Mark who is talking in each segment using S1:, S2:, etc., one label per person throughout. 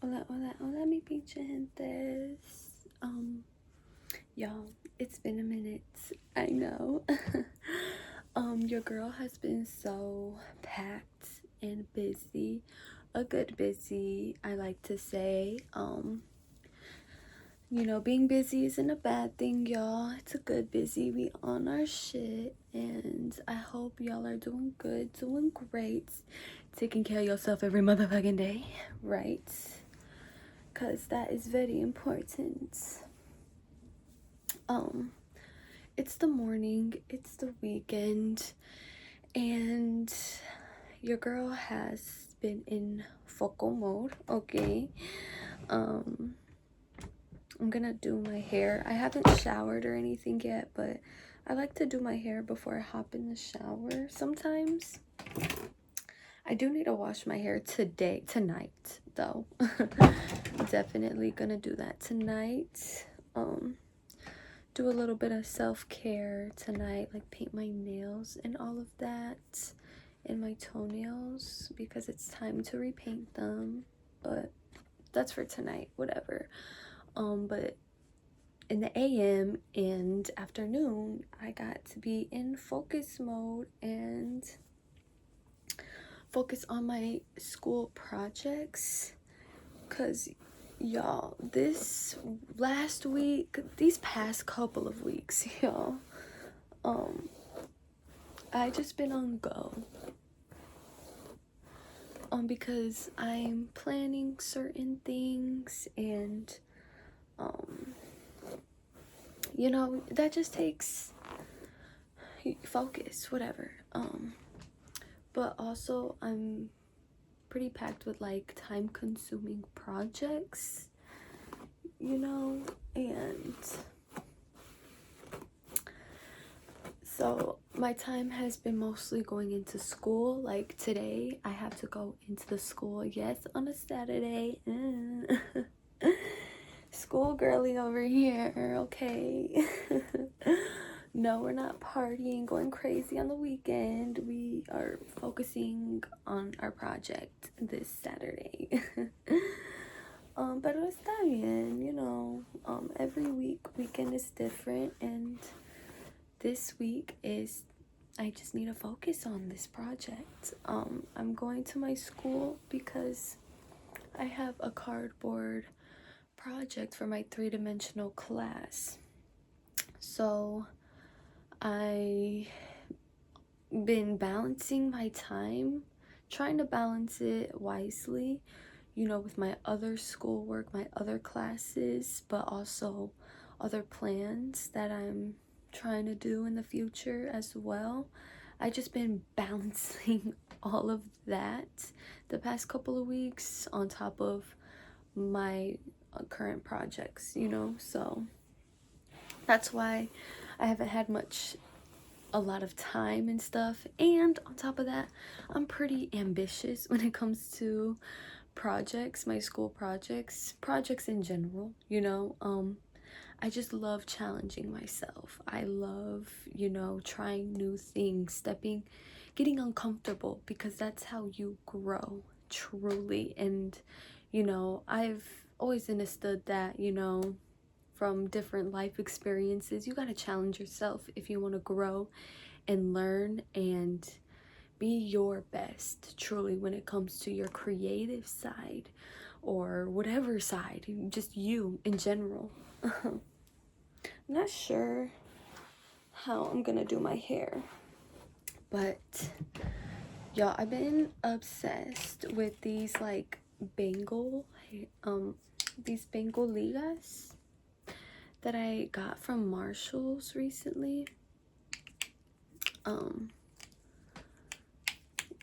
S1: Hola, hola, hola, mi pinche gentes. Y'all, it's been a minute. I know. Your girl has been so packed and busy. A good busy, I like to say. Being busy isn't a bad thing, y'all. It's a good busy. We on our shit, and I hope y'all are doing good, doing great, taking care of yourself every motherfucking day, right? Because that is very important. Um, it's the morning, it's the weekend, and your girl has been in focal mode, okay? Um, I'm gonna do my hair. I haven't showered or anything yet, but I like to do my hair before I hop in the shower sometimes. I do need to wash my hair tonight, though. Definitely gonna do that tonight. Do a little bit of self-care tonight, like paint my nails and all of that, and my toenails, because it's time to repaint them. But that's for tonight, whatever. But in the AM and afternoon, I got to be in focus mode and focus on my school projects, because y'all, this last week, these past couple of weeks, y'all, I just been on go, because I'm planning certain things, and that just takes focus, whatever. But also I'm pretty packed with like time consuming projects, and so my time has been mostly going into school. Like today I have to go into the school, yes, on a Saturday. School girly over here, okay? No, we're not partying, going crazy on the weekend. We are focusing on our project this Saturday. Pero está bien, every weekend is different, and this week is, I just need to focus on this project. I'm going to my school because I have a cardboard project for my 3-dimensional class. So I been balancing my time, trying to balance it wisely, with my other schoolwork, my other classes, but also other plans that I'm trying to do in the future as well. I just been balancing all of that the past couple of weeks on top of my current projects, so that's why I haven't had a lot of time and stuff. And on top of that, I'm pretty ambitious when it comes to projects, my school projects in general. I just love challenging myself. I love, trying new things, getting uncomfortable, because that's how you grow, truly. And I've always understood that, from different life experiences, you got to challenge yourself if you want to grow and learn and be your best, truly, when it comes to your creative side or whatever side, just you in general. I'm not sure how I'm gonna do my hair, but y'all, I've been obsessed with these like these Bengal ligas that I got from Marshall's recently.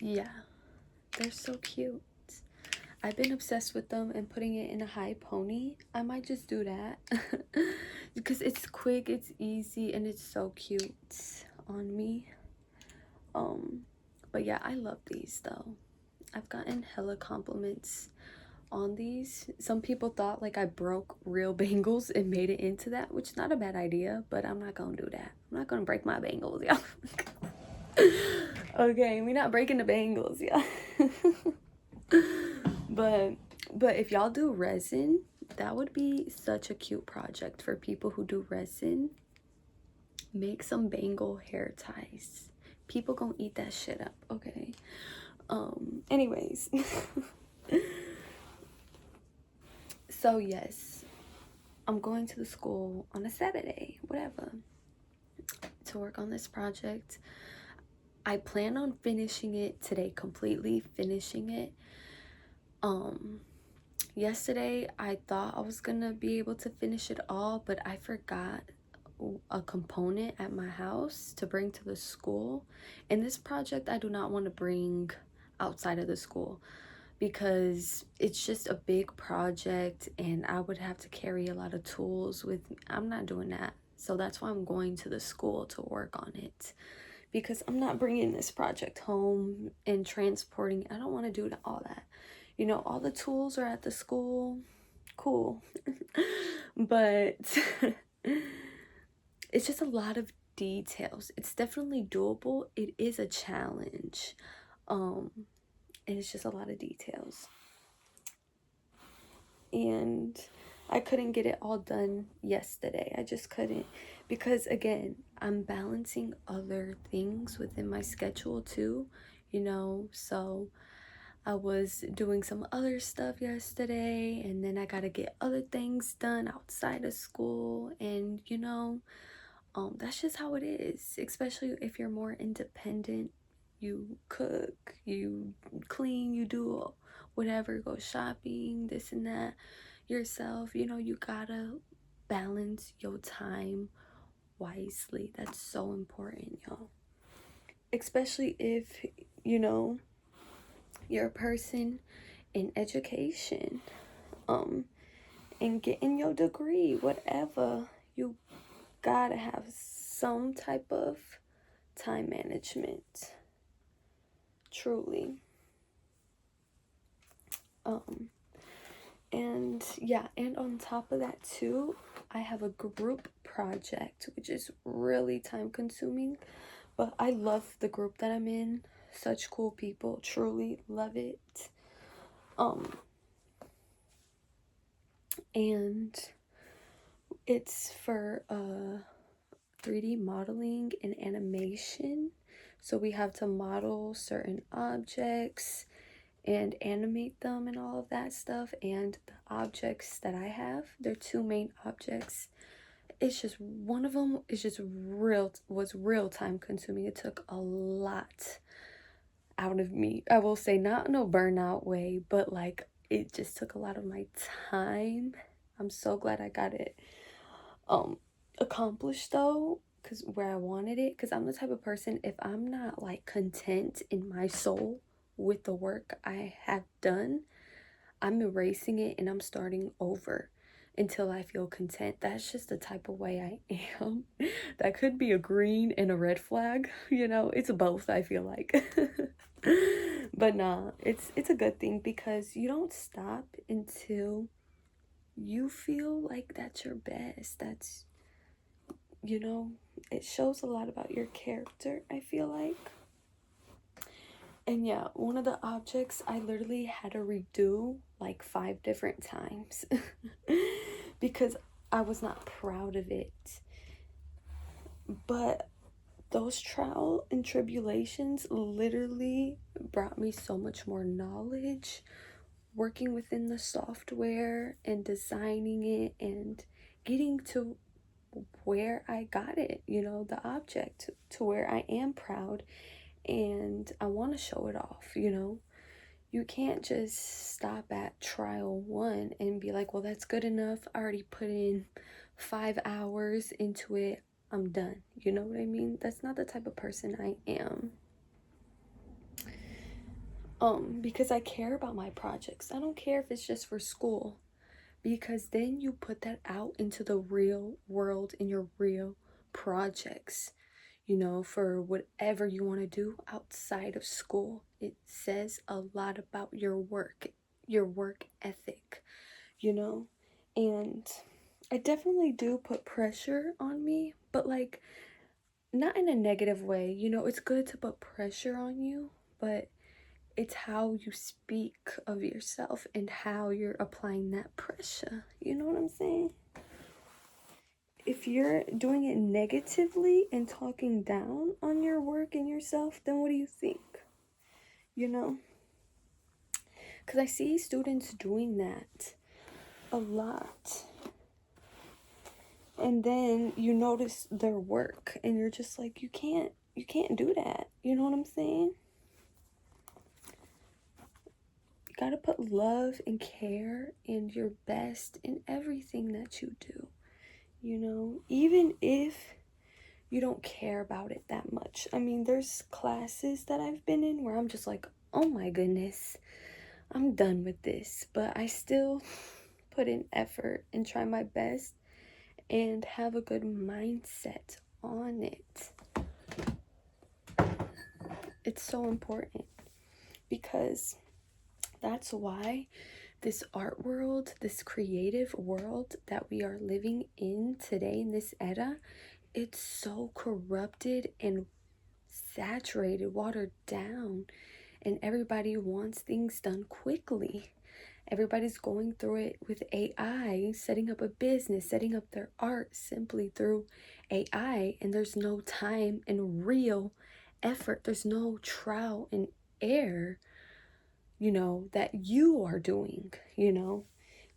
S1: Yeah, they're so cute. I've been obsessed with them and putting it in a high pony. I might just do that because it's quick, it's easy, and it's so cute on me. But yeah, I love these though. I've gotten hella compliments on these. Some people thought like I broke real bangles and made it into that, which is not a bad idea, but I'm not gonna do that. I'm not gonna break my bangles, y'all. Okay, we not breaking the bangles, yeah. But But if y'all do resin, that would be such a cute project for people who do resin. Make some Bengal hair ties. People gonna eat that shit up, okay? Anyways. So yes, I'm going to the school on a Saturday, whatever, to work on this project. I plan on finishing it today, completely finishing it. Yesterday I thought I was gonna be able to finish it all, but I forgot a component at my house to bring to the school. And this project I do not want to bring outside of the school because it's just a big project and I would have to carry a lot of tools with me. I'm not doing that. So that's why I'm going to the school to work on it, because I'm not bringing this project home and transporting. I don't want to do all that. You know, all the tools are at the school. Cool. But it's just a lot of details. It's definitely doable. It is a challenge. And it's just a lot of details. And I couldn't get it all done yesterday. I just couldn't, because again, I'm balancing other things within my schedule too, you know. So I was doing some other stuff yesterday, and then I gotta get other things done outside of school. And you know, that's just how it is, especially if you're more independent. You cook, you clean, you do whatever, go shopping, this and that yourself. You know, you gotta balance your time wisely. That's so important, y'all. Especially if, you know, you're a person in education, and getting your degree, whatever. You gotta have some type of time management, truly. And yeah, and on top of that too, I have a group project which is really time consuming, but I love the group that I'm in. Such cool people, truly love it. And it's for 3D modeling and animation. So we have to model certain objects and animate them and all of that stuff. And the objects that I have, they're two main objects. It's just, one of them is just was real time consuming. It took a lot out of me. I will say, not in a burnout way, but like it just took a lot of my time. I'm so glad I got it accomplished though, because where I wanted it, because I'm the type of person, if I'm not like content in my soul with the work I have done, I'm erasing it and I'm starting over until I feel content. That's just the type of way I am. That could be a green and a red flag, you know. It's both, I feel like. But nah, it's a good thing, because you don't stop until you feel like that's your best. That's, you know, it shows a lot about your character, I feel like. And yeah, one of the objects I literally had to redo like 5 different times because I was not proud of it. But those trials and tribulations literally brought me so much more knowledge working within the software and designing it and getting to where I got it, you know, the object, to where I am proud and I want to show it off, you know. You can't just stop at trial 1 and be like, well, that's good enough. I already put in 5 hours into it. I'm done. You know what I mean? That's not the type of person I am. Because I care about my projects. I don't care if it's just for school, because then you put that out into the real world in your real projects, you know, for whatever you want to do outside of school. It says a lot about your work ethic, you know. And I definitely do put pressure on me, but like not in a negative way, you know. It's good to put pressure on you, but it's how you speak of yourself and how you're applying that pressure. You know what I'm saying? If you're doing it negatively and talking down on your work and yourself, then what do you think? You know? Because I see students doing that a lot. And then you notice their work and you're just like, you can't do that. You know what I'm saying? You gotta put love and care and your best in everything that you do. You know, even if you don't care about it that much. I mean, there's classes that I've been in where I'm just like, oh my goodness, I'm done with this. But I still put in effort and try my best and have a good mindset on it. It's so important because that's why this art world, this creative world that we are living in today in this era, it's so corrupted and saturated, watered down, and everybody wants things done quickly. Everybody's going through it with AI, setting up a business, setting up their art simply through AI, and there's no time and real effort. There's no trial and error, you know, that you are doing, you know.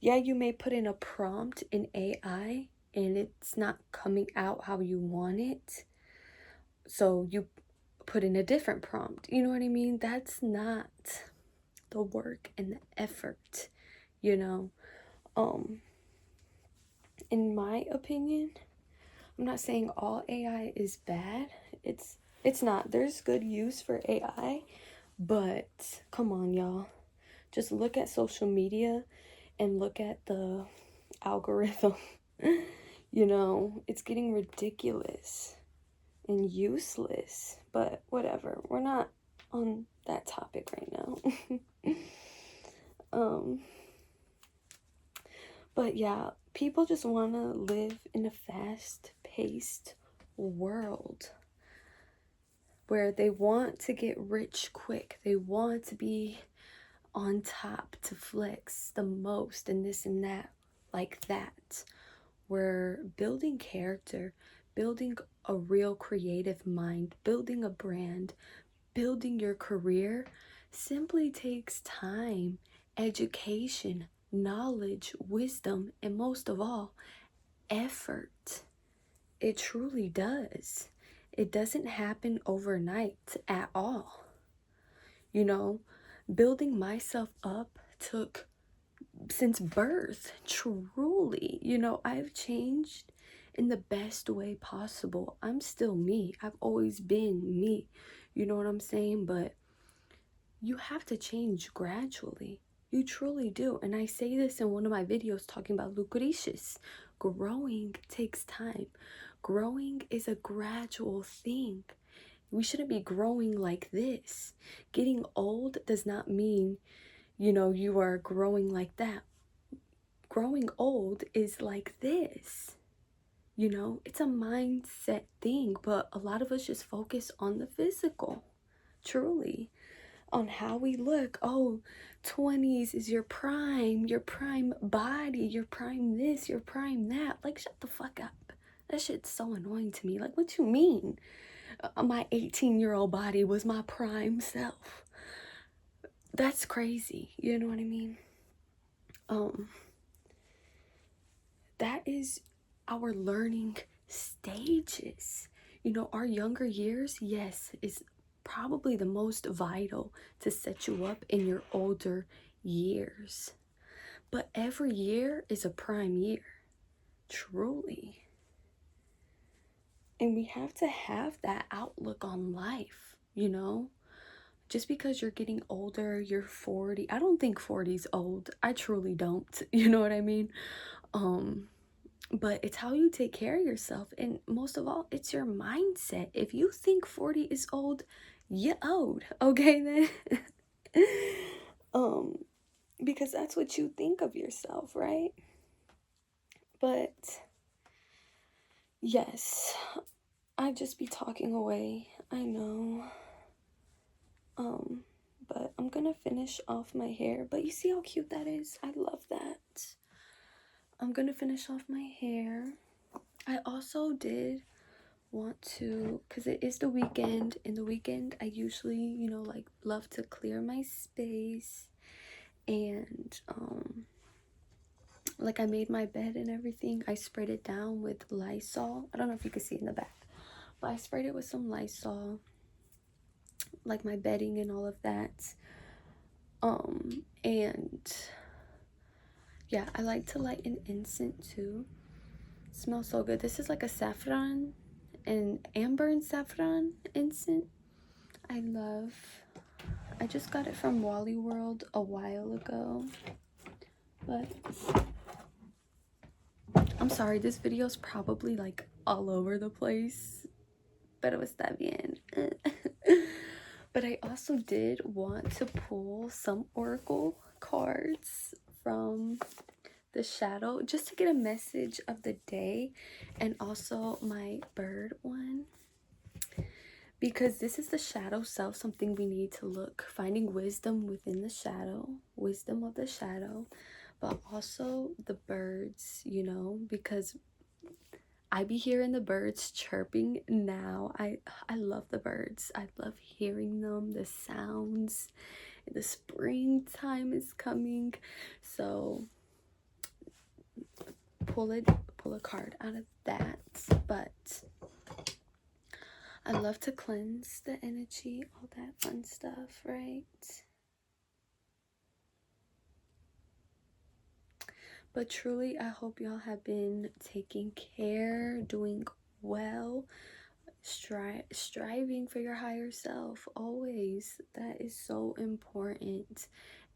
S1: Yeah, you may put in a prompt in AI and it's not coming out how you want it. So you put in a different prompt. You know what I mean? That's not the work and the effort, you know. In my opinion, I'm not saying all AI is bad. It's not. There's good use for AI, but come on, y'all. Just look at social media and look at the algorithm. You know, it's getting ridiculous and useless, but whatever. We're not on that topic right now. But yeah, people just want to live in a fast-paced world where they want to get rich quick. They want to be on top, to flex the most and this and that, like that. We're building character, building a real creative mind, building a brand, building your career simply takes time, education, knowledge, wisdom, and most of all, effort. It truly does. It doesn't happen overnight at all. You know, building myself up took since birth, truly. You know, I've changed in the best way possible. I'm still me. I've always been me. You know what I'm saying? But you have to change gradually. You truly do. And I say this in one of my videos talking about Lucretius. Growing takes time. Growing is a gradual thing. We shouldn't be growing like this. Getting old does not mean, you know, you are growing like that. Growing old is like this. You know, it's a mindset thing, but a lot of us just focus on the physical, truly, on how we look. Oh, 20s is your prime body, your prime this, your prime that. Like, shut the fuck up. That shit's so annoying to me. Like, what you mean? My 18-year-old body was my prime self. That's crazy. You know what I mean? That is our learning stages. You know, our younger years, yes, is probably the most vital to set you up in your older years. But every year is a prime year, truly. And we have to have that outlook on life, you know? Just because you're getting older, you're 40. I don't think 40 is old. I truly don't. You know what I mean? But it's how you take care of yourself, and most of all, it's your mindset. If you think 40 is old, you're old, okay then? Because that's what you think of yourself, right? But yes, I just be talking away, I know. but I'm gonna finish off my hair. But you see how cute that is? I love that. I'm gonna finish off my hair. I also did want to, because it is the weekend. In the weekend, I usually, you know, like love to clear my space. And like I made my bed and everything. I sprayed it down with Lysol. I don't know if you can see it in the back, but I sprayed it with some Lysol, like my bedding and all of that. And yeah, I like to light an incense too. It smells so good. This is like a saffron and amber and saffron incense. I just got it from Wally World a while ago, but I'm sorry, this video is probably like all over the place, pero está bien. But I also did want to pull some oracle cards from the shadow just to get a message of the day, and also my bird one, because this is the shadow self, something we need to look, finding wisdom within the shadow, wisdom of the shadow, but also the birds, you know, because I be hearing the birds chirping now. I love the birds. I love hearing them, the sounds. The springtime is coming. So pull a card out of that. But I love to cleanse the energy, all that fun stuff, right? But truly, I hope y'all have been taking care, doing well, striving for your higher self always. That is so important,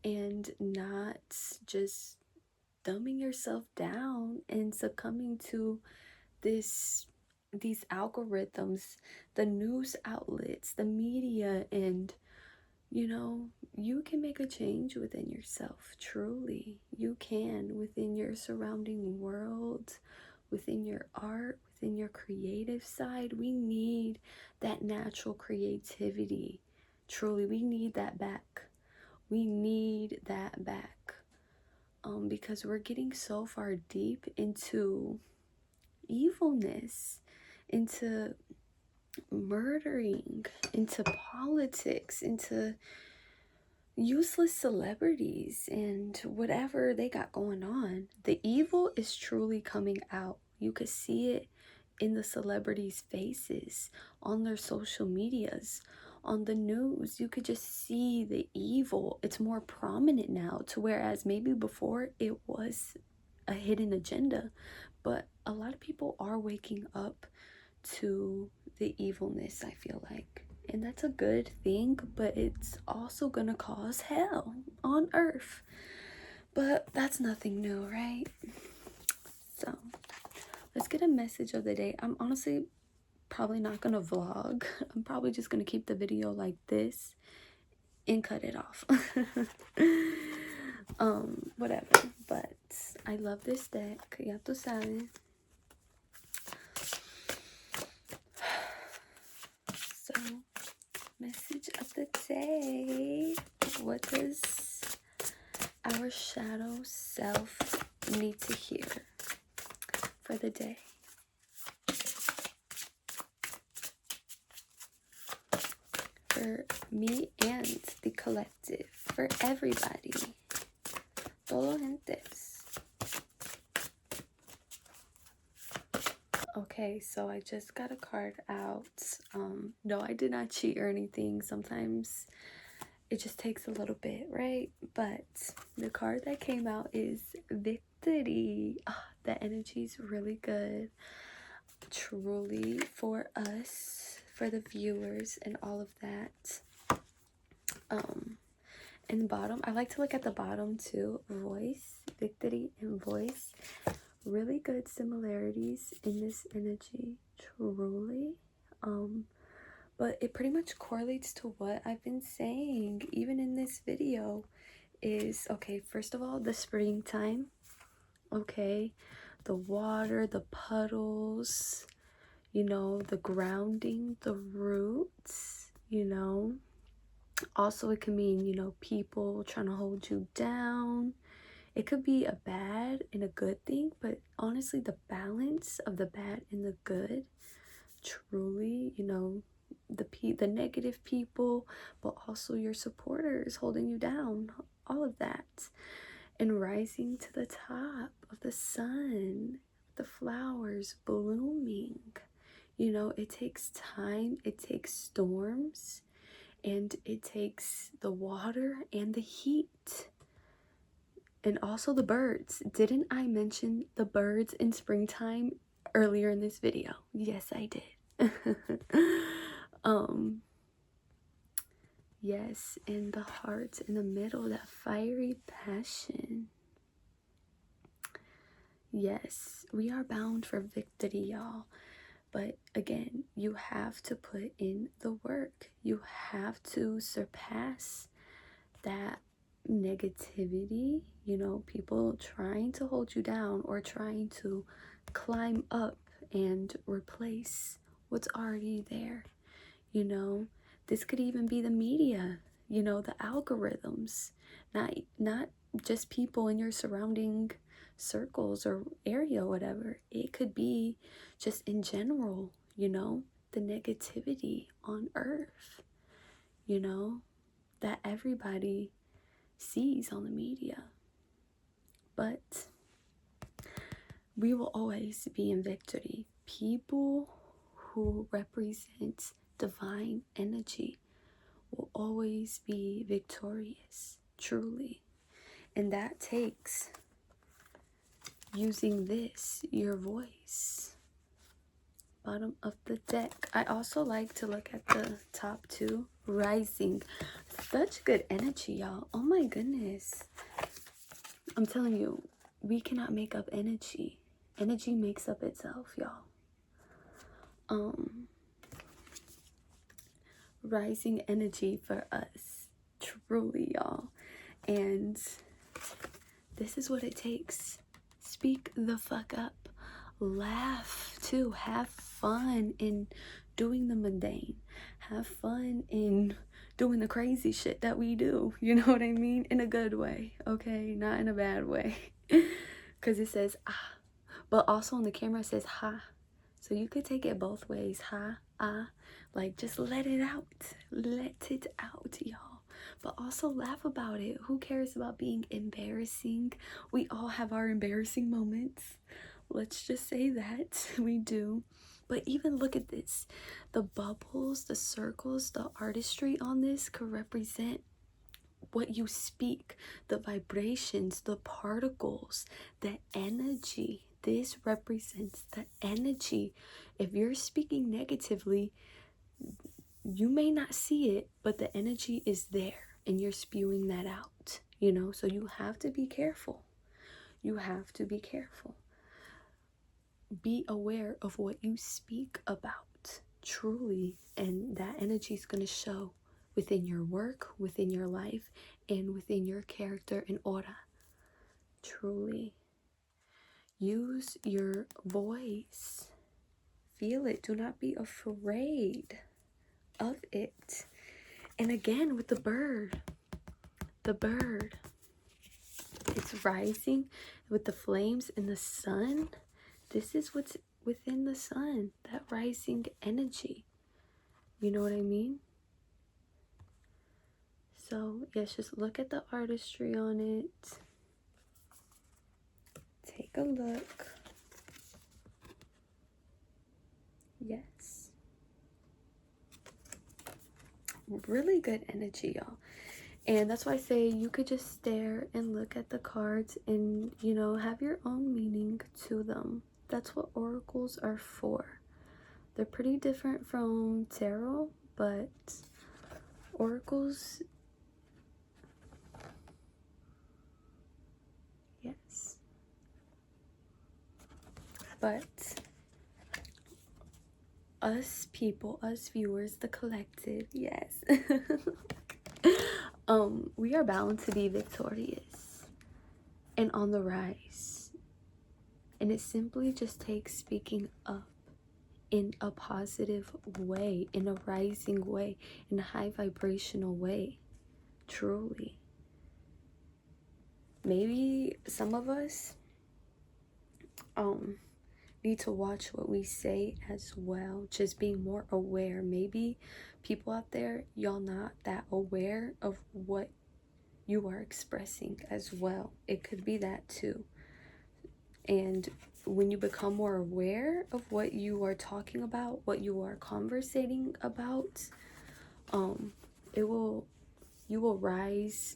S1: and not just dumbing yourself down and succumbing to these algorithms, the news outlets, the media. And you know, you can make a change within yourself. Truly, you can, within your surrounding world, within your art, within your creative side. We need that natural creativity. Truly, we need that back. We need that back. Because we're getting so far deep into evilness, into murdering, into politics, into useless celebrities and whatever they got going on. The evil is truly coming out. You could see it in the celebrities' faces, on their social medias, on the news. You could just see the evil. It's more prominent now, to whereas maybe before it was a hidden agenda. But a lot of people are waking up to the evilness, I feel like. And that's a good thing, but it's also gonna cause hell on earth. But that's nothing new, right? So let's get a message of the day. I'm honestly probably not gonna vlog. I'm probably just gonna keep the video like this and cut it off. Whatever. But I love this deck. Ya tú sabes. So, message of the day. What does our shadow self need to hear for the day? For me and the collective. For everybody. Todo gentes. Okay, so I just got a card out. No, I did not cheat or anything. Sometimes it just takes a little bit, right? But the card that came out is Victory. The energy's really good. Truly, for us, for the viewers and all of that. In the bottom, I like to look at the bottom too. Voice, victory, and voice. Really good similarities in this energy, truly. But it pretty much correlates to what I've been saying, even in this video, is, okay, first of all, the springtime, okay, the water, the puddles, you know, the grounding, the roots, you know, Also, it can mean, you know, people trying to hold you down. It could be a bad and a good thing, but honestly, the balance of the bad and the good, truly, you know, the negative people, but also your supporters holding you down, all of that. And rising to the top of the sun, the flowers blooming. You know, it takes time, it takes storms, and it takes the water and the heat. And also the birds. Didn't I mention the birds in springtime earlier in this video? Yes, I did. um yes, and the heart in the middle, that fiery passion. Yes, we are bound for victory, y'all. But again, you have to put in the work. You have to surpass that negativity, you know, people trying to hold you down or trying to climb up and replace what's already there. You know, this could even be the media, you know, the algorithms, not just people in your surrounding circles or area, whatever. It could be just in general, you know, the negativity on earth, you know, that everybody sees on the media. But we will always be in victory. People who represent divine energy will always be victorious, truly. And that takes using this, your voice. Bottom of the deck. I also like to look at the top two. Rising. Such good energy, y'all. Oh my goodness. I'm telling you, we cannot make up energy. Energy makes up itself, y'all. Rising energy for us, truly, y'all. And this is what it takes. Speak the fuck up. Laugh too. Have fun in doing the mundane. Have fun in doing the crazy shit that we do. You know what I mean? In a good way, okay? Not in a bad way. Because it says ah. But also on the camera it says ha. So you could take it both ways. Ha, ah. Like, just let it out. Let it out, y'all. But also laugh about it. Who cares about being embarrassing? We all have our embarrassing moments. Let's just say that we do. But even look at this. The bubbles, the circles, the artistry on this could represent what you speak, the vibrations, the particles, the energy. This represents the energy. If you're speaking negatively, you may not see it, but the energy is there and you're spewing that out, you know? So you have to be careful. You have to be careful. Be aware of what you speak about, truly, and that energy is going to show within your work, within your life, and within your character and aura. Truly. Use your voice. Feel it. Do not be afraid of it. And again, with the bird, it's rising with the flames and the sun. This is what's within the sun, that rising energy. You know what I mean? So yes, just look at the artistry on it. Take a look. Yes. Really good energy, y'all. And that's why I say you could just stare and look at the cards and, you know, have your own meaning to them. That's what oracles are for. They're pretty different from tarot, but oracles, yes. But us people, us viewers, the collective, yes. We are bound to be victorious and on the rise. And it simply just takes speaking up in a positive way, in a rising way, in a high vibrational way. Truly. Maybe some of us need to watch what we say as well, just being more aware. Maybe people out there, y'all not that aware of what you are expressing as well. It could be that too. And when you become more aware of what you are talking about, what you are conversating about, you will rise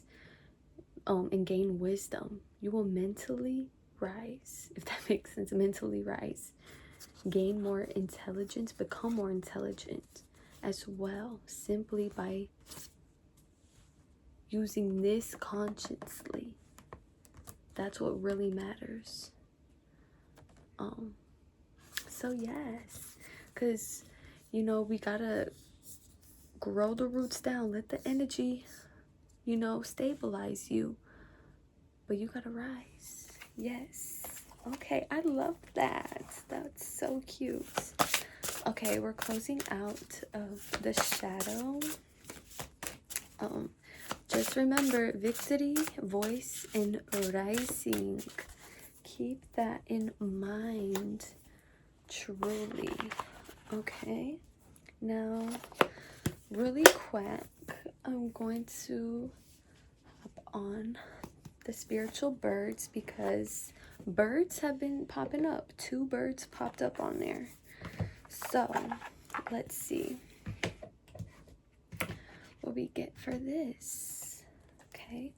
S1: and gain wisdom. You will mentally rise, if that makes sense. Mentally rise, gain more intelligence, become more intelligent as well, simply by using this consciously. That's what really matters. So yes, because you know, we gotta grow the roots down, let the energy, you know, stabilize you, but you gotta rise. Yes. Okay, I love that. That's so cute. Okay, we're closing out of the shadow. Just remember, victory, voice, and rising. Keep that in mind. Truly. Okay, now really quick, I'm going to hop on the spiritual birds because birds have been popping up. 2 birds popped up on there. So let's see what we get for this. Okay,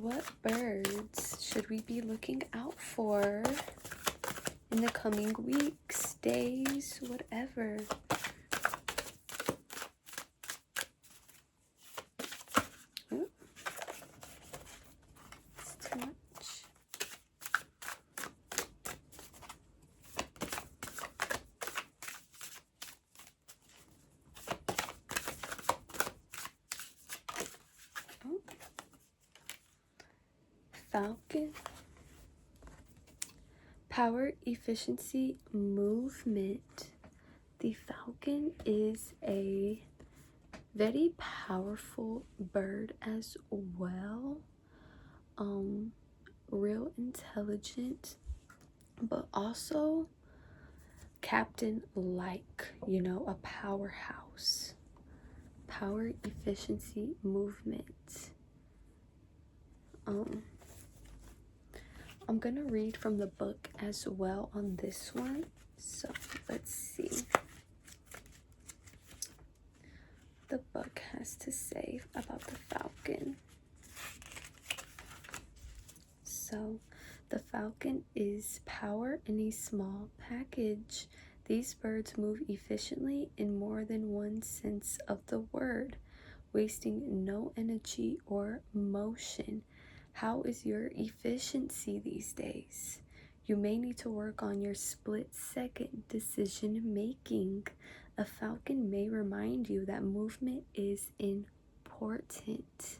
S1: what birds should we be looking out for in the coming weeks, days, whatever? Ooh, it's too much. Oh. Falcon. Power, efficiency, movement. The falcon is a very powerful bird as well. Real intelligent, but also captain like, you know, a powerhouse. Power, efficiency, movement. I'm gonna read from the book as well on this one. So let's see what the book has to say about the falcon. So the falcon is power in a small package. These birds move efficiently in more than one sense of the word, wasting no energy or motion. How is your efficiency these days? You may need to work on your split-second decision making. A falcon may remind you that movement is important.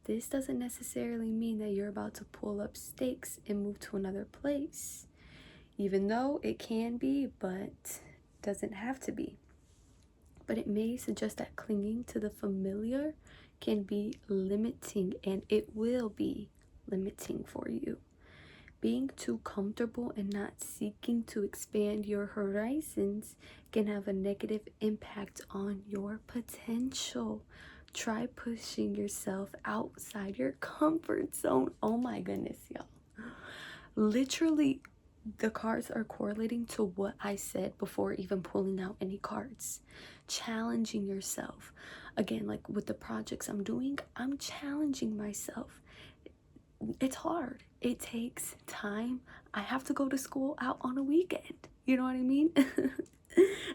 S1: This doesn't necessarily mean that you're about to pull up stakes and move to another place, even though it can be, but doesn't have to be. But it may suggest that clinging to the familiar can be limiting, and it will be limiting for you. Being too comfortable and not seeking to expand your horizons can have a negative impact on your potential. Try pushing yourself outside your comfort zone. Oh my goodness, y'all. Literally, the cards are correlating to what I said before even pulling out any cards. Challenging yourself. Again, like with the projects I'm doing, I'm challenging myself. It's hard. It takes time. I have to go to school out on a weekend. You know what I mean?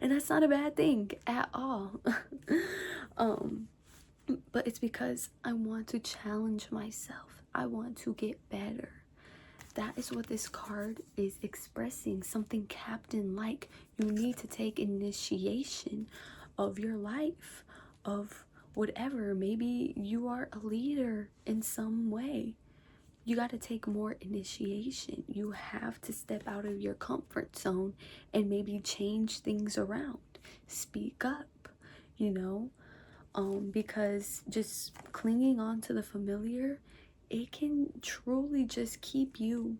S1: And that's not a bad thing at all. But it's because I want to challenge myself. I want to get better. That is what this card is expressing. Something captain-like. You need to take initiation of your life, of whatever. Maybe you are a leader in some way. You got to take more initiation. You have to step out of your comfort zone and maybe change things around. Speak up, you know, because just clinging on to the familiar, it can truly just keep you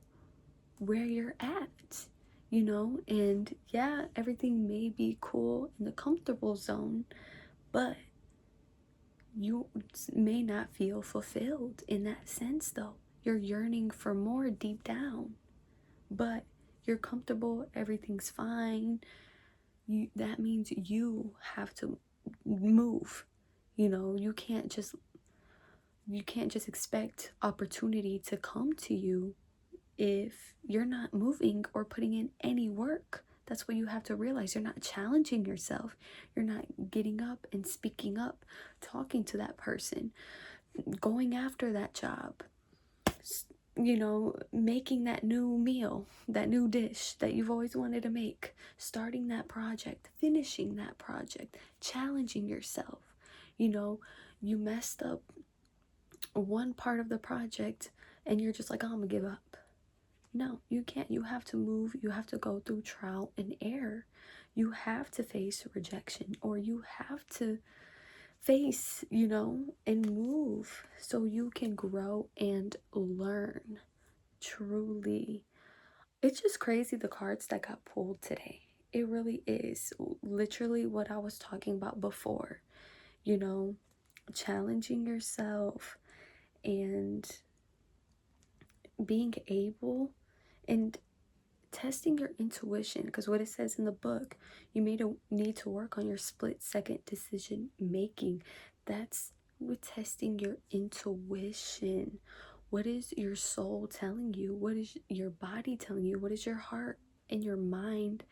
S1: where you're at, you know. And yeah, everything may be cool in the comfortable zone, but you may not feel fulfilled in that sense, though. You're yearning for more deep down, but you're comfortable, everything's fine. That means you have to move. You know, you can't just expect opportunity to come to you if you're not moving or putting in any work. That's what you have to realize. You're not challenging yourself. You're not getting up and speaking up, talking to that person, going after that job, you know, making that new meal, that new dish that you've always wanted to make, starting that project, finishing that project, challenging yourself. You know, you messed up one part of the project and you're just like, oh, I'm gonna give up. No, you can't. You have to move. You have to go through trial and error. You have to face rejection, or you have to face, you know, and move so you can grow and learn. Truly. It's just crazy the cards that got pulled today. It really is. Literally what I was talking about before. You know, challenging yourself and being able and testing your intuition, because what it says in the book, you may need to work on your split-second decision making. That's with testing your intuition. What is your soul telling you? What is your body telling you? What is your heart and your mind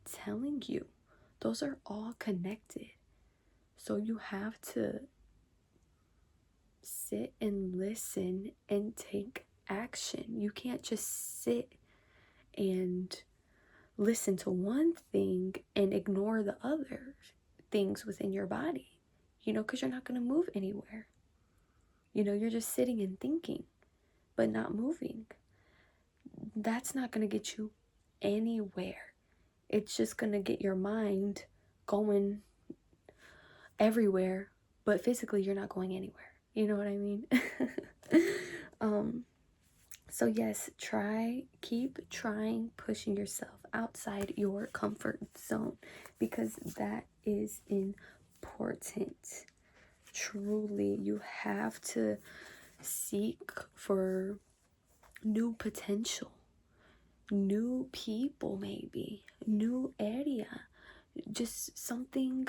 S1: telling you? Those are all connected. So you have to sit and listen and take action. You can't just sit and listen to one thing and ignore the other things within your body, you know, because you're not going to move anywhere. You know, you're just sitting and thinking, but not moving. That's not going to get you anywhere. It's just going to get your mind going everywhere, but physically you're not going anywhere. You know what I mean? So yes, keep trying, pushing yourself outside your comfort zone, because that is important. Truly, you have to seek for new potential, new people, maybe new area, just something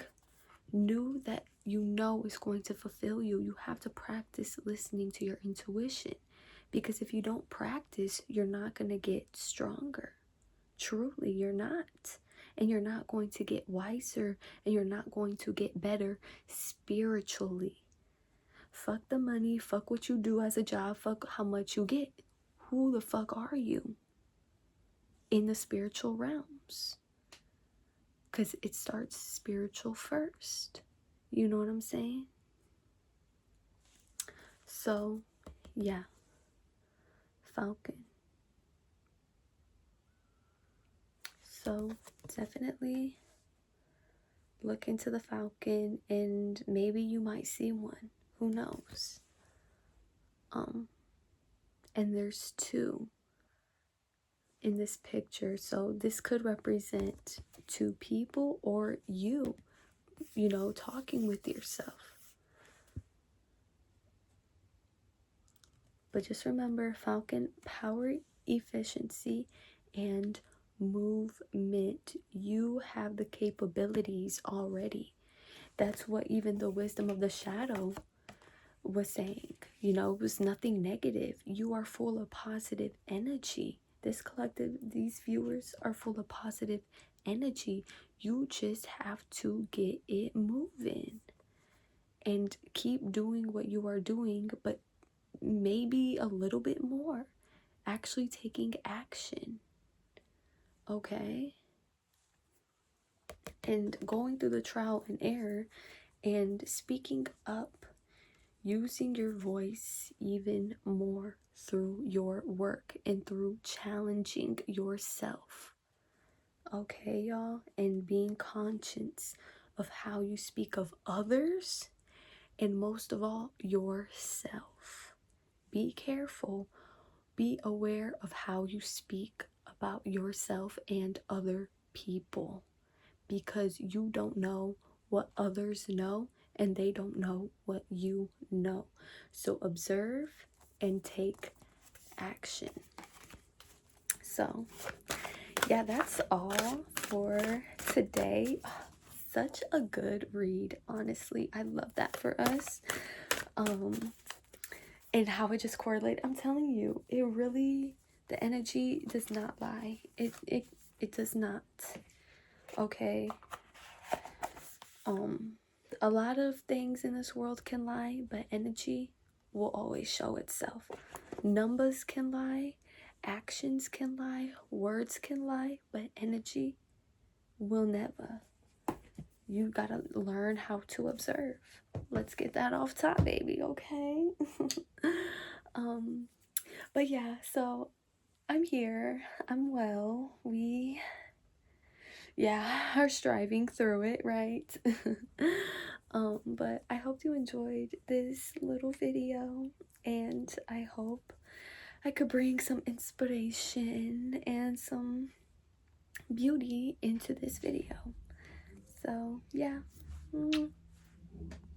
S1: new that you know is going to fulfill you. You have to practice listening to your intuition, because if you don't practice, you're not going to get stronger. Truly, you're not. And you're not going to get wiser, and you're not going to get better spiritually. Fuck the money, fuck what you do as a job, fuck how much you get. Who the fuck are you in the spiritual realms? Because it starts spiritual first. You know what I'm saying? So, yeah. Falcon. So, definitely look into the falcon, and maybe you might see one. Who knows? And there's two in this picture. So, this could represent two people or you know, talking with yourself. But just remember, falcon, power, efficiency, and movement. You have the capabilities already. That's what even the wisdom of the shadow was saying. You know, it was nothing negative. You are full of positive energy. This collective, these viewers are full of positive energy. You just have to get it moving and keep doing what you are doing, but maybe a little bit more. Actually taking action. Okay? And going through the trial and error and speaking up, using your voice even more through your work and through challenging yourself. Okay, y'all? And being conscious of how you speak of others and most of all, yourself. Be careful. Be aware of how you speak about yourself and other people, because you don't know what others know and they don't know what you know. So observe and take action. So, yeah, that's all for today. Such a good read, honestly. I love that for us. And how it just correlates. I'm telling you, it really, the energy does not lie. It does not. Okay. A lot of things in this world can lie, but energy will always show itself. Numbers can lie, actions can lie, words can lie, but energy will never. You gotta learn how to observe. Let's get that off top, baby, okay? But yeah, so I'm here. I'm well. We are striving through it, right? But I hope you enjoyed this little video, and I hope I could bring some inspiration and some beauty into this video. So yeah.